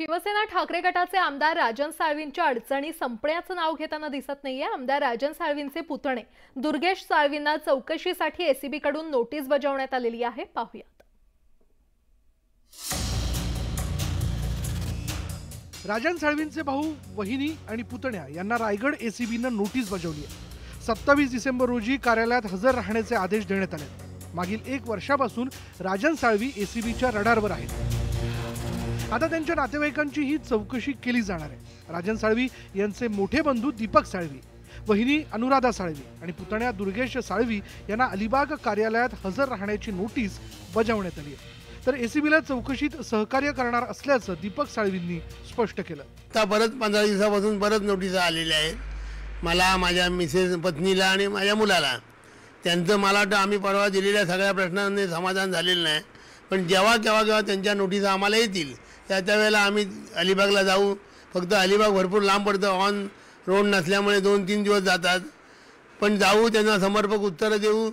शिवसेना ठाकरे गटाचे आमदार राजन साळवींच्या अडचणी संपण्याचं नाव घेताना दिसत नाहीये। आमदार राजन साळवींचे पुतणे दुर्गेश साळवींना चौकशीसाठी एसीबी कडून नोटीस बजावण्यात आलेली आहे। पाहूयात। राजन साळवींचे भाऊ, वहिनी आणि पुतण्या यांना रायगड एसीबीनं नोटीस बजावली आहे। 27 डिसेंबर रोजी कार्यालयात हजर राहण्याचे आदेश देण्यात आले। मागील 1 वर्षापासून राजन साळवी एसीबीच्या रडारवर आहेत। आता त्यांच्या नातेवाईकांची ही चौकशी केली जाणार आहे। राजन साळवी यांचे मोठे बंधू दीपक साळवी, वहिनी अनुराधा साळवी आणि पुतण्या दुर्गेश साळवी यांना अलिबाग कार्यालयात हजर राहण्याची नोटीस बजावण्यात आली आहे। तर एसीबीला चौकशीत सहकार्य करणार असल्याचं दीपक साळवींनी स्पष्ट केलं। आता परत 15 दिवसापासून परत नोटीस आलेल्या आहेत मला, माझ्या मिसेस पत्नीला आणि माझ्या मुलाला। त्यांचं मला वाटतं आम्ही परवा दिलेल्या सगळ्या प्रश्नांनी समाधान झालेलं नाही, पण जेव्हा केव्हा त्यांच्या नोटीस आम्हाला येतील त्यावेळेला आम्ही अलिबागला जाऊ। फक्त अलिबाग भरपूर लांब पडतं, ऑन रोड नसल्यामुळे 2-3 दिवस जातात, पण जाऊ, त्यांना समर्पक उत्तरं देऊ।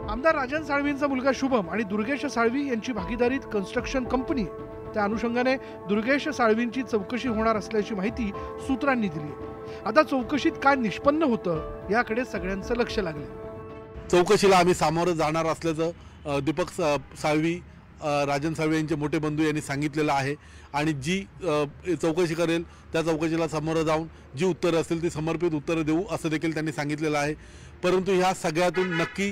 आमदार राजन साळवींचा मुलगा शुभम आणि दुर्गेश साळवी यांची भागीदारीत कन्स्ट्रक्शन कंपनी आहे। त्या अनुषंगाने दुर्गेश साळवींची चौकशी होणार असल्याची माहिती सूत्रांनी दिली आहे। आता चौकशीत काय निष्पन्न होतं याकडे सगळ्यांचं लक्ष लागले। चौकशीला आम्ही सामोरं जाणार असल्याचं दीपक साळवी, राजन साळवी यांचे मोठे बंधू यांनी सांगितलेलं आहे आणि जी चौकशी करेल त्या चौकशीला सामोरं जाऊन जी उत्तरं असतील ती समर्पित उत्तरं देऊ असं देखील त्यांनी सांगितलेलं आहे। परंतु ह्या सगळ्यातून नक्की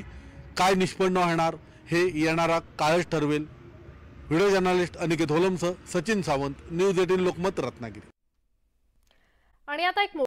काय निष्पन्न होणार हे येणारा काळच ठरवेल। व्हिडिओ जर्नलिस्ट अनिकेत होलमसह सचिन सावंत, न्यूज 18 लोकमत, रत्नागिरी। आणि आता एक